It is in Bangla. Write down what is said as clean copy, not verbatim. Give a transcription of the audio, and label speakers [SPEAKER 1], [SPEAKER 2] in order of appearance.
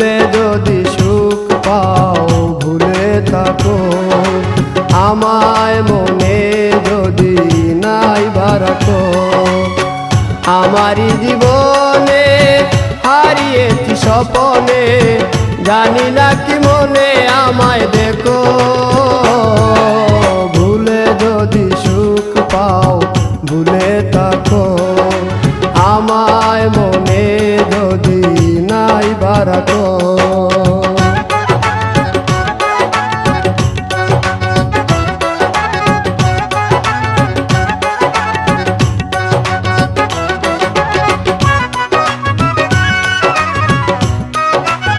[SPEAKER 1] ভুলে যদি সুখ পাও ভুলে থাকো, আমায় মনে যদি নাই বারাকো। আমারই জীবনে হারিয়েছি স্বপনে, জানি না কি মনে আমায় দেখো।